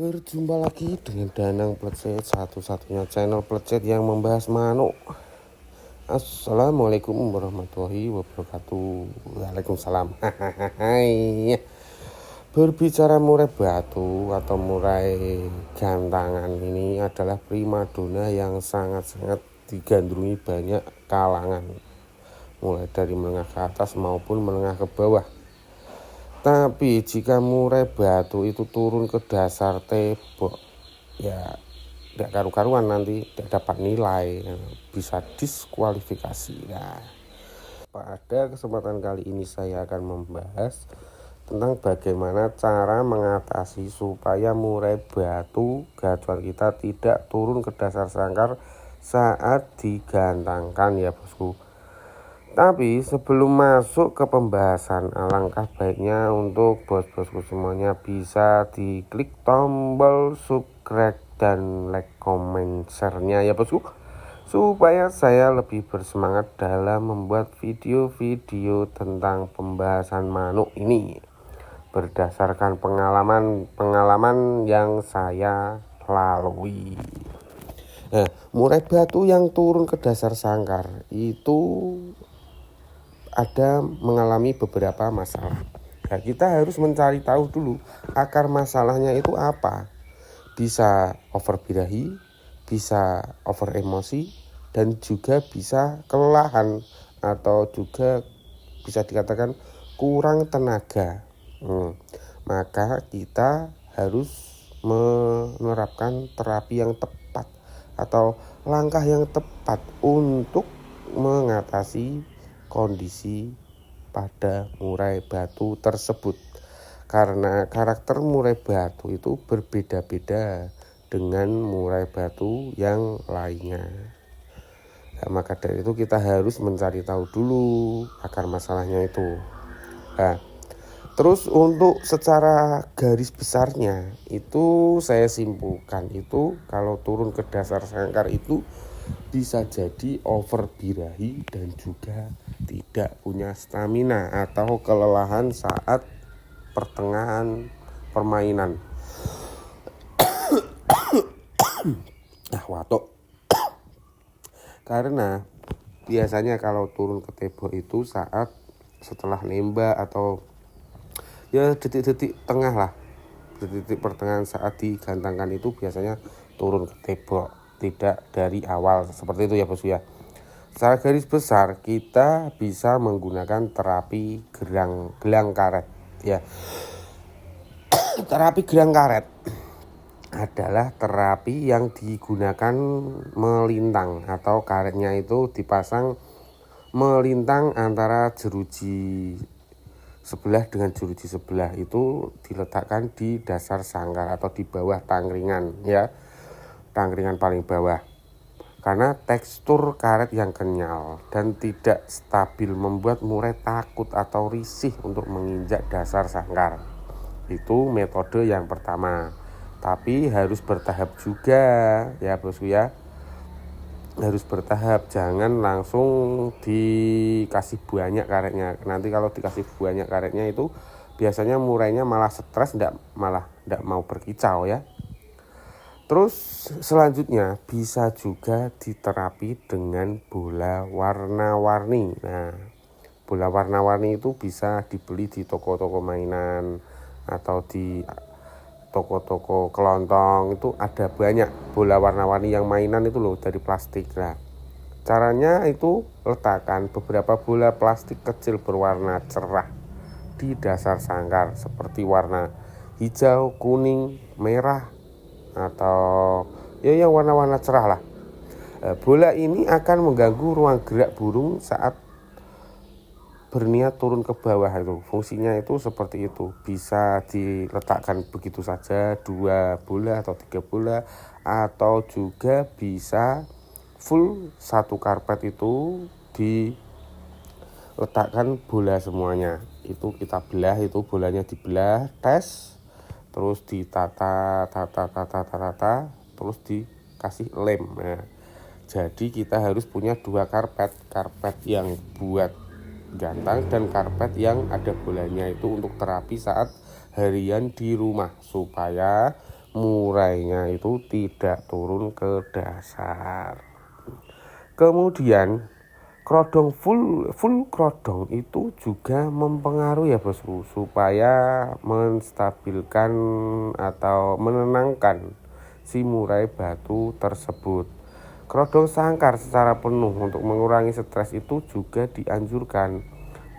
Berjumpa lagi dengan Danang Plecet, satu-satunya channel plecet yang membahas manuk. Assalamualaikum warahmatullahi wabarakatuh. Waalaikumsalam. Hai. Berbicara murai batu atau murai gantangan ini adalah primadona yang sangat-sangat digandrungi banyak kalangan, mulai dari menengah ke atas maupun menengah ke bawah. Tapi jika murai batu itu turun ke dasar tembok, ya tidak karu-karuan, nanti tidak dapat nilai, bisa diskualifikasi. Nah, pada kesempatan kali ini saya akan membahas tentang bagaimana cara mengatasi supaya murai batu gacuan kita tidak turun ke dasar sangkar saat digantangkan ya bosku. Tapi sebelum masuk ke pembahasan, alangkah baiknya untuk bos-bosku semuanya bisa diklik tombol subscribe dan like, comment, share-nya ya bosku, supaya saya lebih bersemangat dalam membuat video-video tentang pembahasan manuk ini berdasarkan pengalaman yang saya lalui. Nah, murai batu yang turun ke dasar sangkar itu ada mengalami beberapa masalah. Nah, kita harus mencari tahu dulu akar masalahnya itu apa. Bisa over birahi, bisa over emosi, dan juga bisa kelelahan atau juga bisa dikatakan kurang tenaga. Maka kita harus menerapkan terapi yang tepat atau langkah yang tepat untuk mengatasi kondisi pada murai batu tersebut, karena karakter murai batu itu berbeda-beda dengan murai batu yang lainnya. Nah, maka dari itu kita harus mencari tahu dulu akar masalahnya itu. Nah, terus untuk secara garis besarnya itu saya simpulkan itu kalau turun ke dasar sangkar itu bisa jadi over birahi dan juga tidak punya stamina atau kelelahan saat pertengahan permainan. Watuk. Karena biasanya kalau turun ke tembok itu saat setelah nembak atau ya detik-detik tengah lah, detik-detik pertengahan saat digantangkan itu biasanya turun ke tembok, tidak dari awal seperti itu ya bos ya. Secara garis besar kita bisa menggunakan terapi gelang karet ya. Terapi gelang karet adalah terapi yang digunakan melintang atau karetnya itu dipasang melintang antara jeruji sebelah dengan jeruji sebelah, itu diletakkan di dasar sangkar atau di bawah tangkringan ya, tangkringan paling bawah. Karena tekstur karet yang kenyal dan tidak stabil membuat murai takut atau risih untuk menginjak dasar sangkar. Itu metode yang pertama. Tapi harus bertahap juga ya bosku ya. Harus bertahap, jangan langsung dikasih banyak karetnya. Nanti kalau dikasih banyak karetnya itu biasanya murainya malah stres, malah tidak mau berkicau ya. Terus selanjutnya bisa juga diterapi dengan bola warna-warni. Nah, bola warna-warni itu bisa dibeli di toko-toko mainan atau di toko-toko kelontong, itu ada banyak bola warna-warni yang mainan itu loh, dari plastik. Nah, caranya itu letakkan beberapa bola plastik kecil berwarna cerah di dasar sangkar seperti warna hijau, kuning, merah, atau ya yang warna-warna cerah lah. Bola ini akan mengganggu ruang gerak burung saat berniat turun ke bawah. Itu fungsinya itu seperti itu. Bisa diletakkan begitu saja 2 bola atau 3 bola, atau juga bisa full satu karpet itu diletakkan bola semuanya. Itu kita belah, itu bolanya dibelah, tes, terus ditata, terus dikasih lem. Nah, jadi kita harus punya 2 karpet yang buat gantang dan karpet yang ada bolanya itu untuk terapi saat harian di rumah, supaya murainya itu tidak turun ke dasar. Kemudian krodong full krodong itu juga mempengaruhi ya bosku, supaya menstabilkan atau menenangkan si murai batu tersebut. Krodong sangkar secara penuh untuk mengurangi stres itu juga dianjurkan,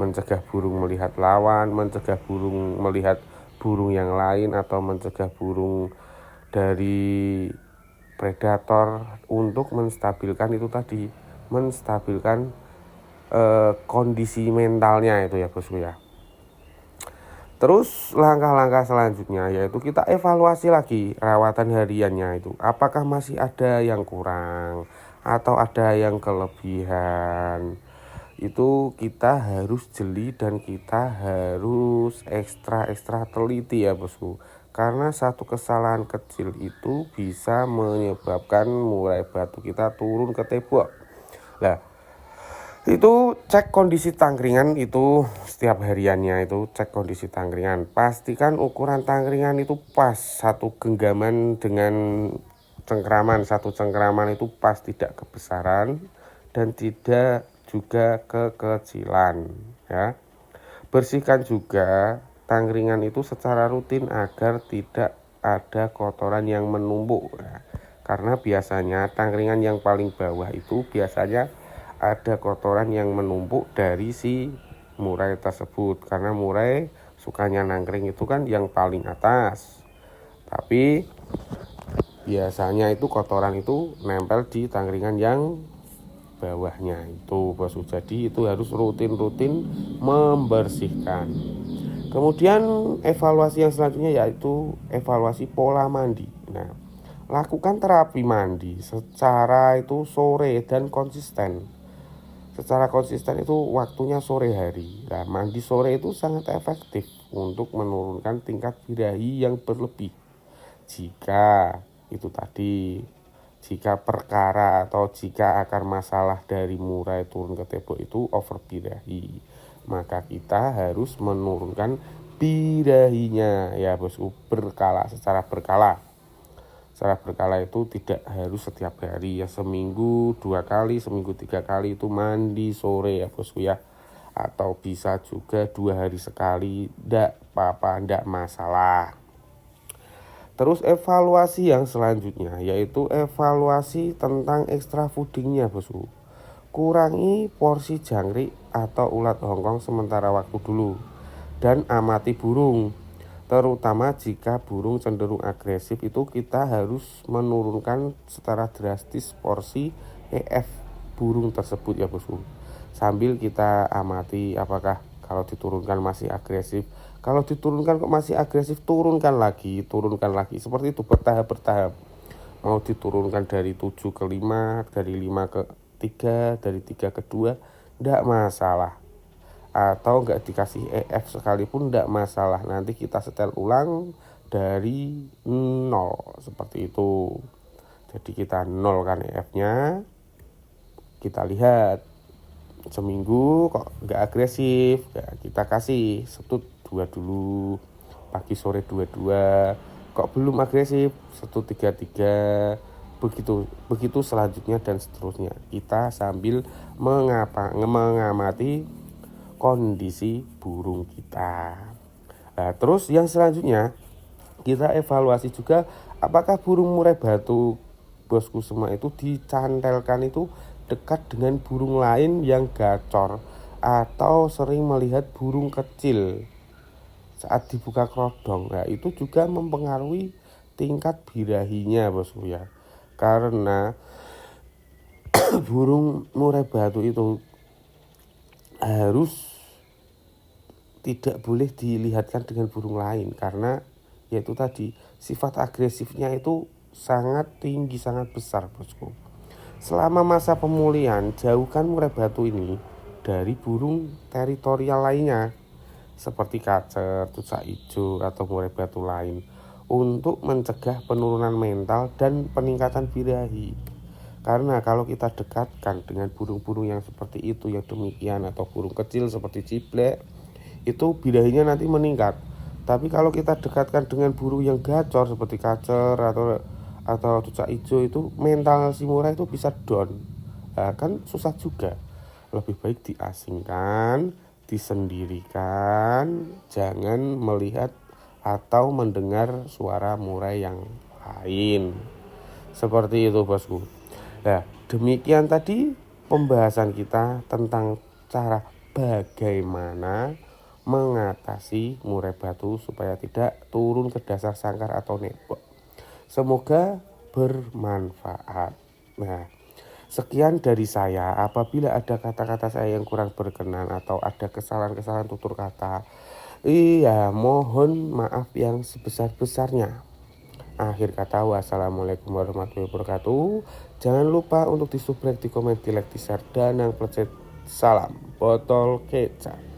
mencegah burung melihat lawan, mencegah burung melihat burung yang lain, atau mencegah burung dari predator, untuk menstabilkan itu tadi, menstabilkan kondisi mentalnya itu ya bosku ya. Terus langkah-langkah selanjutnya yaitu kita evaluasi lagi rawatan hariannya itu. Apakah masih ada yang kurang atau ada yang kelebihan. Itu kita harus jeli dan kita harus ekstra teliti ya bosku. Karena satu kesalahan kecil itu bisa menyebabkan murai batu kita turun ke tembok. Nah, itu cek kondisi tangkringan itu setiap hariannya, itu cek kondisi tangkringan. Pastikan ukuran tangkringan itu pas, satu genggaman dengan satu cengkeraman itu pas, tidak kebesaran dan tidak juga kekecilan ya. Bersihkan juga tangkringan itu secara rutin agar tidak ada kotoran yang menumpuk ya. Karena biasanya tangkringan yang paling bawah itu biasanya ada kotoran yang menumpuk dari si murai tersebut, karena murai sukanya nangkring itu kan yang paling atas, tapi biasanya itu kotoran itu nempel di tangkringan yang bawahnya itu bosku. Jadi itu harus rutin membersihkan. Kemudian evaluasi yang selanjutnya yaitu evaluasi pola mandi. Nah, lakukan terapi mandi secara itu sore dan konsisten. Secara konsisten itu waktunya sore hari. Nah, mandi sore itu sangat efektif untuk menurunkan tingkat birahi yang berlebih. Jika itu tadi, jika perkara atau jika akar masalah dari murai turun ke tembok itu over birahi, maka kita harus menurunkan birahinya ya bosku, secara berkala. Secara berkala itu tidak harus setiap hari ya, seminggu 2 kali, seminggu 3 kali itu mandi sore ya bosku ya. Atau bisa juga 2 hari sekali, tidak apa-apa, tidak masalah. Terus evaluasi yang selanjutnya yaitu evaluasi tentang extra foodingnya bosku. Kurangi porsi jangkrik atau ulat hongkong sementara waktu dulu, dan amati burung. Terutama jika burung cenderung agresif itu kita harus menurunkan secara drastis porsi EF burung tersebut ya bosku. Sambil kita amati apakah kalau diturunkan masih agresif. Kalau diturunkan kok masih agresif, turunkan lagi. Seperti itu bertahap. Mau diturunkan dari 7 ke 5, dari 5 ke 3, dari 3 ke 2, tidak masalah. Atau enggak dikasih EF sekalipun tidak masalah, nanti kita setel ulang dari 0 seperti itu. Jadi kita 0 kan EF-nya, kita lihat seminggu kok enggak agresif ya, kita kasih setut 2 dulu, pagi sore 2, kok belum agresif setut 3, begitu selanjutnya dan seterusnya. Kita sambil mengamati kondisi burung kita. Nah, terus yang selanjutnya kita evaluasi juga apakah burung murai batu bosku semua itu dicantelkan itu dekat dengan burung lain yang gacor atau sering melihat burung kecil saat dibuka krodong. Nah, itu juga mempengaruhi tingkat birahinya bosku ya. Karena burung murai batu itu harus tidak boleh dilihatkan dengan burung lain, karena yaitu tadi sifat agresifnya itu sangat tinggi, sangat besar bosku. Selama masa pemulihan, jauhkan murai batu ini dari burung teritorial lainnya seperti kacer, cucak hijau atau murai batu lain, untuk mencegah penurunan mental dan peningkatan birahi. Karena kalau kita dekatkan dengan burung-burung yang seperti itu, yang demikian, atau burung kecil seperti ciblek, itu birahinya nanti meningkat. Tapi kalau kita dekatkan dengan burung yang gacor seperti kacer atau cucak hijau, itu mental si murai itu bisa down. Nah, kan susah juga. Lebih baik diasingkan, disendirikan, jangan melihat atau mendengar suara murai yang lain. Seperti itu bosku. Nah, demikian tadi pembahasan kita tentang cara bagaimana mengatasi murai batu supaya tidak turun ke dasar sangkar atau nebok. Semoga bermanfaat. Nah, sekian dari saya. Apabila ada kata-kata saya yang kurang berkenan atau ada kesalahan-kesalahan tutur kata, iya, mohon maaf yang sebesar-besarnya. Akhir kata, wassalamualaikum warahmatullahi wabarakatuh. Jangan lupa untuk di subscribe, di komen, di like, di share, dan yang pencet salam botol kecap.